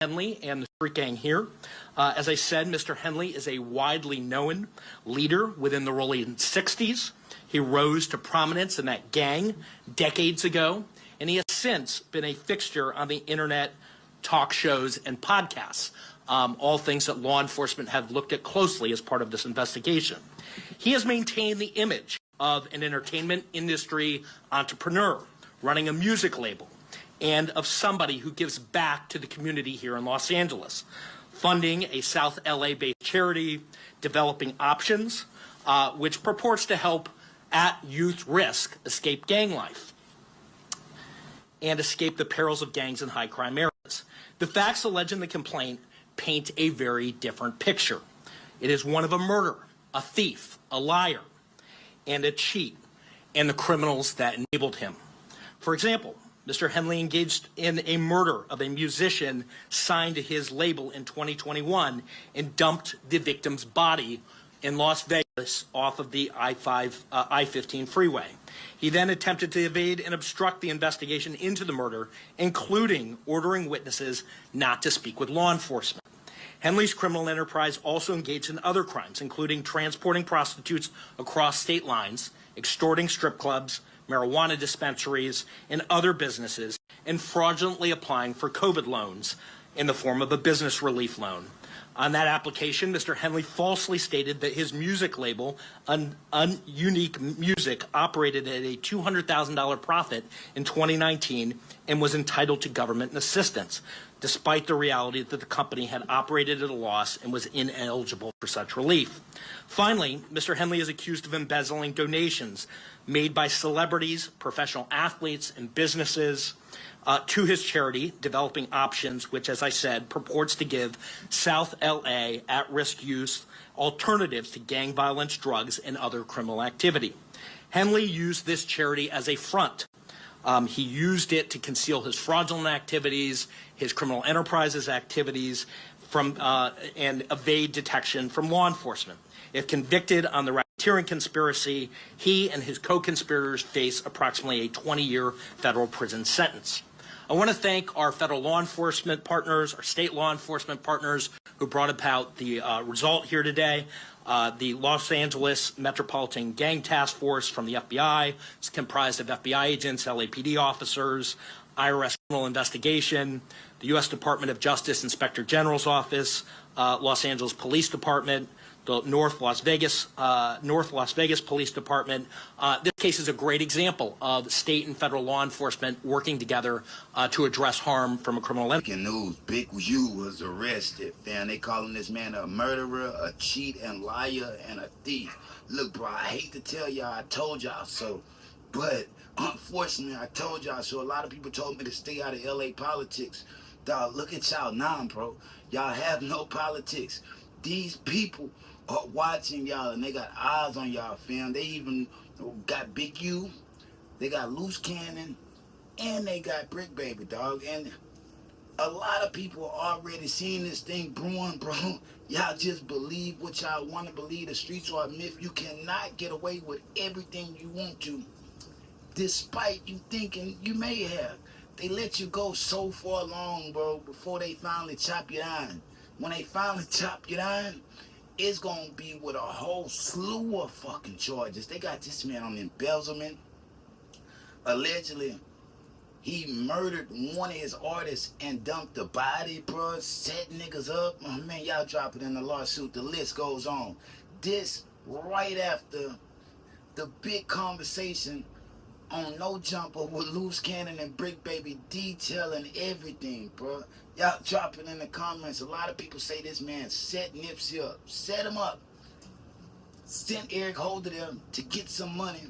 Henley and the Bricc gang here. As I said, Mr. Henley is a widely known leader within the rolling 60s. He rose to prominence in that gang decades ago, and he has since been a fixture on the internet, talk shows, and podcasts, all things that law enforcement have looked at closely as part of this investigation. He has maintained the image of an entertainment industry entrepreneur running a music label, and of somebody who gives back to the community here in Los Angeles, funding a South LA-based charity, developing options, which purports to help at youth risk escape gang life and escape the perils of gangs in high crime areas. The facts alleged in the complaint paint a very different picture. It is one of a murderer, a thief, a liar, and a cheat, and the criminals that enabled him. For example, Mr. Henley engaged in a murder of a musician signed to his label in 2021 and dumped the victim's body in Las Vegas off of the I-15 freeway. He then attempted to evade and obstruct the investigation into the murder, including ordering witnesses not to speak with law enforcement. Henley's criminal enterprise also engaged in other crimes, including transporting prostitutes across state lines, extorting strip clubs, marijuana dispensaries, and other businesses, and fraudulently applying for COVID loans in the form of a business relief loan. On that application, Mr. Henley falsely stated that his music label, Unique Music, operated at a $200,000 profit in 2019 and was entitled to government assistance, despite the reality that the company had operated at a loss and was ineligible for such relief. Finally, Mr. Henley is accused of embezzling donations made by celebrities, professional athletes, and businesses to his charity, Developing Options, which, as I said, purports to give South LA at-risk youth alternatives to gang violence, drugs, and other criminal activity. Henley used this charity as a front. He used it to conceal his fraudulent activities, his criminal enterprises activities, and evade detection from law enforcement. If convicted on the racketeering conspiracy, he and his co-conspirators face approximately a 20-year federal prison sentence. I want to thank our federal law enforcement partners, our state law enforcement partners who brought about the result here today. The Los Angeles Metropolitan Gang Task Force from the FBI. It's comprised of FBI agents, LAPD officers, IRS criminal investigation, the U.S. Department of Justice Inspector General's Office, Los Angeles Police Department, the North Las Vegas Police Department. This case is a great example of state and federal law enforcement working together to address harm from a criminal enterprise. News, Bricc was arrested, fam. They calling this man a murderer, a cheat and liar, and a thief. Look, bro, I hate to tell y'all I told y'all so, but unfortunately I told y'all so. A lot of people told me to stay out of LA politics. Dog, look at y'all now, bro. Y'all have no politics. These people are watching y'all and they got eyes on y'all, fam. They even got Big U, they got Luce Cannon, and they got Bricc Baby, dog. And a lot of people already seen this thing brewing, bro. Y'all just believe what y'all want to believe. The streets are a myth. You cannot get away with everything you want to, despite you thinking you may have. They let you go so far long, bro, before they finally chop you down. When they finally chop you down, it's going to be with a whole slew of fucking charges. They got this man on embezzlement. Allegedly, he murdered one of his artists and dumped the body, bro. Set niggas up. Oh, man, y'all drop it in the lawsuit. The list goes on. This right after the big conversation on No Jumper with Luce Cannon and Bricc Baby detailing everything, bro. Y'all drop it in the comments. A lot of people say this man set Nipsey up. Set him up. Sent Eric Holder there to get some money.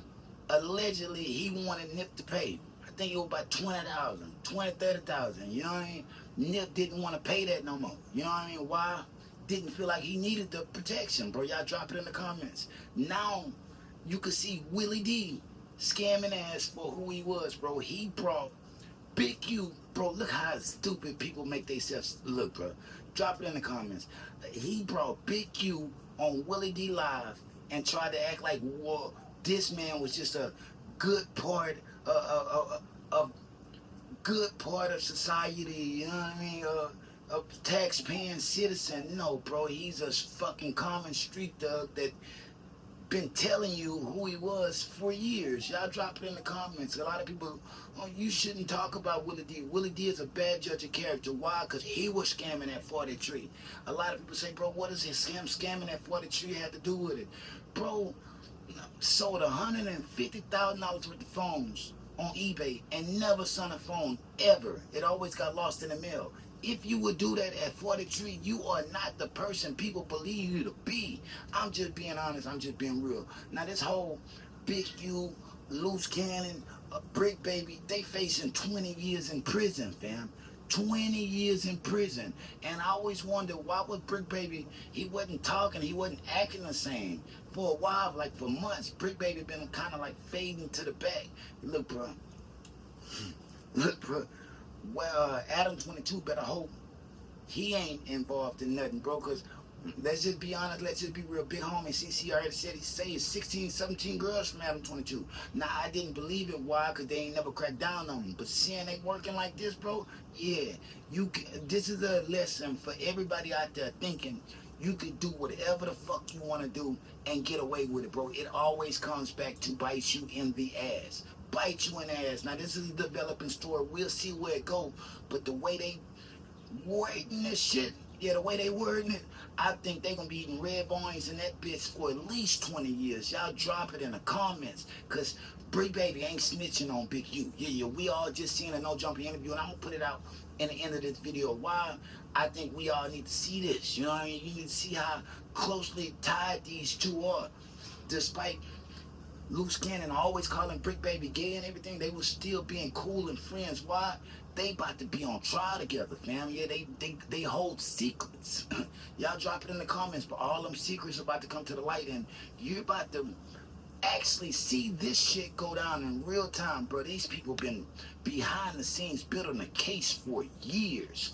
Allegedly, he wanted Nip to pay. I think it was about $20,000, $30,000. You know what I mean? Nip didn't want to pay that no more. You know what I mean? Why? Didn't feel like he needed the protection, bro. Y'all drop it in the comments. Now, you can see Willie D scamming ass for who he was, bro. He brought Big U, bro. Look how stupid people make themselves look, bro. Drop it in the comments. He brought Big U on Willie D Live and tried to act like, well, this man was just a good part of society. You know what I mean? a tax-paying citizen. No, bro, he's a fucking common street thug that been telling you who he was for years. Y'all drop it in the comments. A lot of people, oh, you shouldn't talk about Willie D. Willie D is a bad judge of character. Why? Because he was scamming at 43. A lot of people say, bro, what does his scamming at 43 have to do with it? Bro, sold $150,000 worth of phones on eBay and never sent a phone ever. It always got lost in the mail. If you would do that at 43, you are not the person people believe you to be. I'm just being honest. I'm just being real. Now, this whole Big U, Luce Cannon, Bricc baby, they facing 20 years in prison, fam. 20 years in prison. And I always wondered, why was Bricc baby, he wasn't talking, he wasn't acting the same. For a while, like for months, Bricc baby been kind of like fading to the back. Look, bro. Look, bro. Well, Adam 22 better hope he ain't involved in nothing, bro, because let's just be honest, let's just be real. Big homie CC already said he saved 16, 17 girls from Adam 22. Now, I didn't believe it. Why? Because they ain't never cracked down on them. But seeing they working like this, bro, yeah, this is a lesson for everybody out there thinking you can do whatever the fuck you want to do and get away with it, bro. It always comes back to bite you in the ass. Bite you in the ass. Now, this is a developing story. We'll see where it goes. But the way they wording this shit, yeah, the way they wording it, I think they gonna be eating red vines in that bitch for at least 20 years. Y'all drop it in the comments, because Bricc baby ain't snitching on Big U. Yeah, we all just seen a no jumping interview, and I'm gonna put it out in the end of this video. Why? I think we all need to see this. You know what I mean? You need to see how closely tied these two are. Despite Luce Cannon always calling Bricc baby gay and everything, they was still being cool and friends. Why? They about to be on trial together, fam. Yeah, they hold secrets. Y'all drop it in the comments, but all them secrets are about to come to the light, and you're about to actually see this shit go down in real time, bro. These people been behind the scenes building a case for years,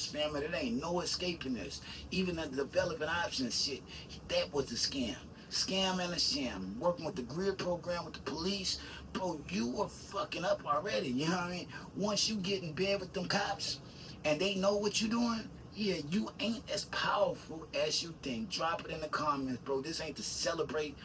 fam, and it ain't no escaping this. Even the developing options shit, that was a scam. Scam and a sham. Working with the grid program with the police, bro, you were fucking up already. You know what I mean? Once you get in bed with them cops and they know what you're doing, yeah, you ain't as powerful as you think. Drop it in the comments, bro. This ain't to celebrate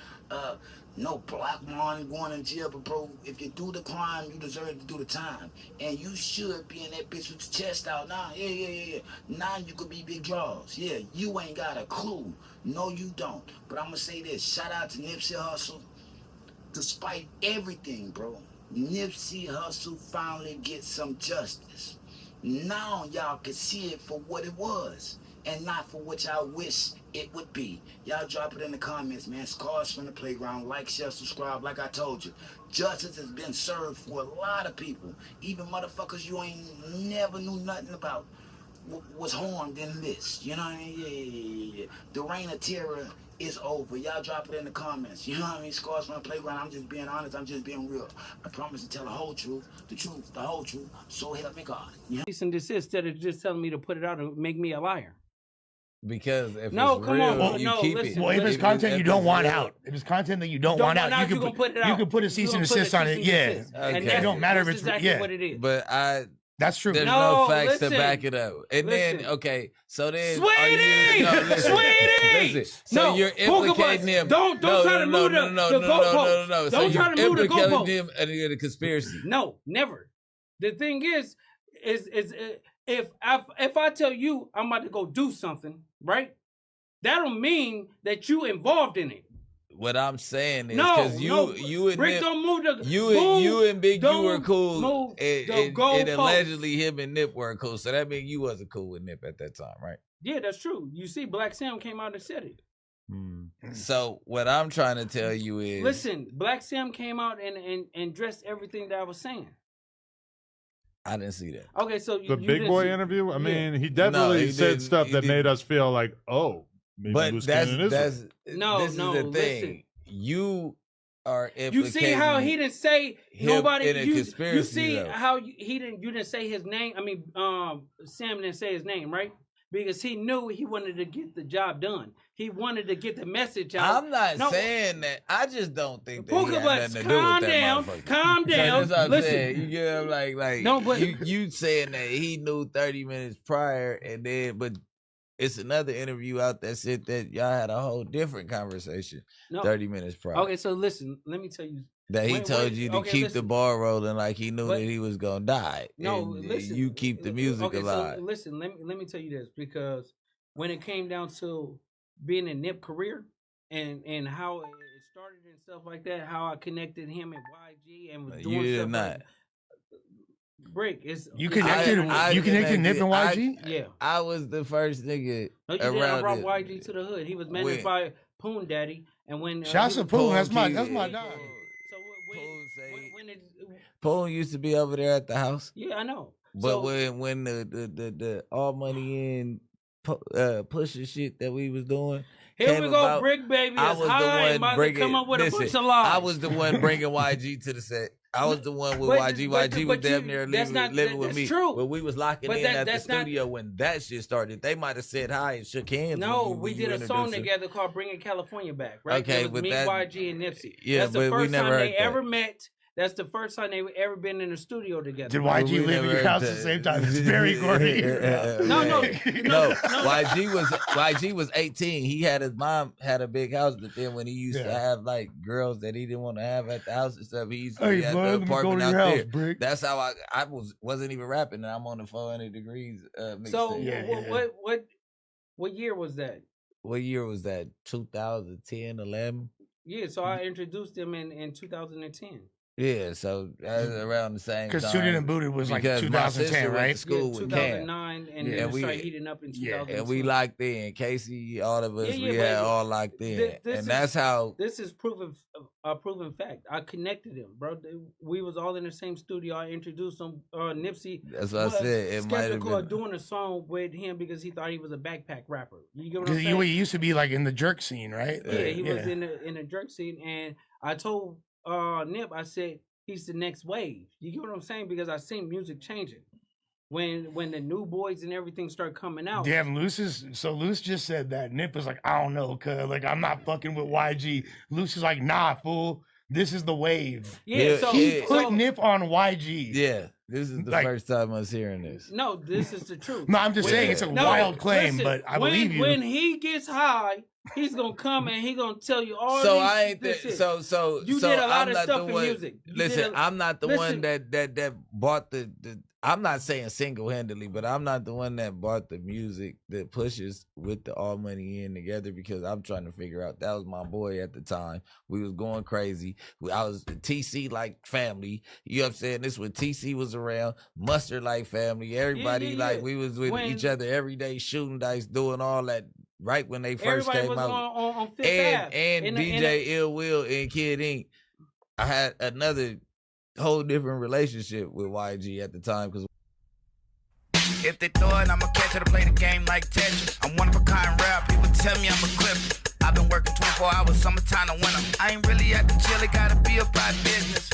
no black man going in jail, but bro, if you do the crime, you deserve to do the time. And you should be in that bitch with your chest out now. Yeah. Now you could be big draws. Yeah, you ain't got a clue. No, you don't. But I'm gonna say this. Shout out to Nipsey Hussle. Despite everything, bro, Nipsey Hussle finally gets some justice. Now y'all can see it for what it was, and not for what y'all wish it would be. Y'all drop it in the comments, man. Scars from the playground. Like, share, subscribe. Like I told you, justice has been served for a lot of people. Even motherfuckers you ain't never knew nothing about was harmed in this. You know what I mean? Yeah. The reign of terror is over. Y'all drop it in the comments. You know what I mean? Scars from the playground. I'm just being honest. I'm just being real. I promise to tell the whole truth, the whole truth. So help me God. You know? Cease and desist instead of just telling me to put it out and make me a liar. Because if no, it's come real, on, you no, keep listen, it. Well, if it's content you don't want real, out, if it's content that you don't want out, you can put a cease and desist on it. Yeah, okay. It don't matter if it's exactly what it is. But that's true. There's no facts listen, to back it up. And listen. then, okay, so then, Sweetie, listen. So no, you're implicating them. Don't try to move the goalposts. No. Don't try to move the goalposts. Them and the conspiracy. No, never. The thing is if I tell you I'm about to go do something, right? That don't mean that you involved in it. What I'm saying is because you and Bricc don't move the you and Big U were cool, and allegedly him and Nip were cool. So that means you wasn't cool with Nip at that time, right? Yeah, that's true. You see, Black Sam came out and said it. So what I'm trying to tell you is, listen, Black Sam came out and addressed everything that I was saying. I didn't see that. Okay, so the Big Boy interview. I mean, he definitely said stuff that made us feel like, oh. Maybe but this is the thing. Listen. You are implicating. You see how he didn't say nobody. In a conspiracy, you see though. how you didn't say his name. I mean, Sam didn't say his name, right? because he knew he wanted to get the job done. He wanted to get the message out. I'm not saying that. I just don't think that Puka he had Butts, nothing to do with that motherfucker. Calm down. So that's what I'm Listen. saying. You get what I'm like No, but you saying that he knew 30 minutes prior, and then but it's another interview out that said that y'all had a whole different conversation 30 minutes prior. Okay, so listen, let me tell you. That he told you to keep the ball rolling like he knew that he was gonna die. No, and listen. You keep the music alive. So listen, let me tell you this, because when it came down to being a Nip career and how it started and stuff like that, how I connected him and YG and was doing stuff like Bricc is you connected Nip and YG? Yeah. I was the first nigga I brought YG to the hood. He was managed by Poon Daddy, and when shouts to Poon, that's my dog. Poon used to be over there at the house. Yeah, I know. But so, when the all money in pushing shit that we was doing. Here we go, Bricc baby. I was the one about to come up with a bunch of lies. I was the one bringing YG to the set. I was the one with YG. YG was damn near living with me. True. But we was locking in at the studio when that shit started. They might have said hi and shook hands. No, we did a song together called "Bringing California Back." Right? Okay, it was me, YG, and Nipsey. Yeah, that's the but first we never time heard they ever met. That's the first time they ever been in the studio together. Did YG live in your house at the same time? It's very corny. No. YG was 18. He had his mom had a big house, but then when he used to have like girls that he didn't want to have at the house and stuff, he used to be at the apartment out there. Bricc. That's how I wasn't even rapping, and I'm on the 400 Degrees mixtape. So what year was that? What year was that? 2010, 11? Yeah, so I introduced him in 2010. Yeah, so around the same time. Because Suited and Booted was like 2010, right? School with 2009, and then we started heating up in 2010. And we locked in. Casey, all of us, we had all locked in. That's how... This is a proven fact. I connected him, bro. We was all in the same studio. I introduced him. Nipsey. That's what I said. It might have been... doing a song with him because he thought he was a backpack rapper. You get what I'm saying? He used to be like in the jerk scene, right? Yeah, he was in the jerk scene. And I told... Nip, I said he's the next wave. You get what I'm saying? Because I seen music changing when the new boys and everything start coming out. Damn, Luce just said that Nip is like, I don't know, cuz like I'm not fucking with YG. Luce is like, nah, fool. This is the wave. Yeah, he put Nip on YG. Yeah. This is the first time I was hearing this. No, this is the truth. No, I'm just saying it's a wild claim, but I believe you. When he gets high, he's gonna come and he gonna tell you all. So these, I ain't you did a lot of stuff in music. I'm not the one that bought the. I'm not saying single-handedly, but I'm not the one that bought the music that pushes with the All Money In together, because I'm trying to figure out, that was my boy at the time. We was going crazy. I was TC like family. You know what I'm saying? This when TC was around, Mustard like family. Everybody like we was with each other every day, shooting dice, doing all that. Right when they first came out, on Fifth and DJ Ill Will and Kid Ink, I had another whole different relationship with YG at the time, because if they throw it, I'ma catch it to play the game like Tetris. I'm one of a kind rap, people tell me I'm a clip. I've been working 24 hours, summertime to winter. I ain't really at the chill, it gotta be about business.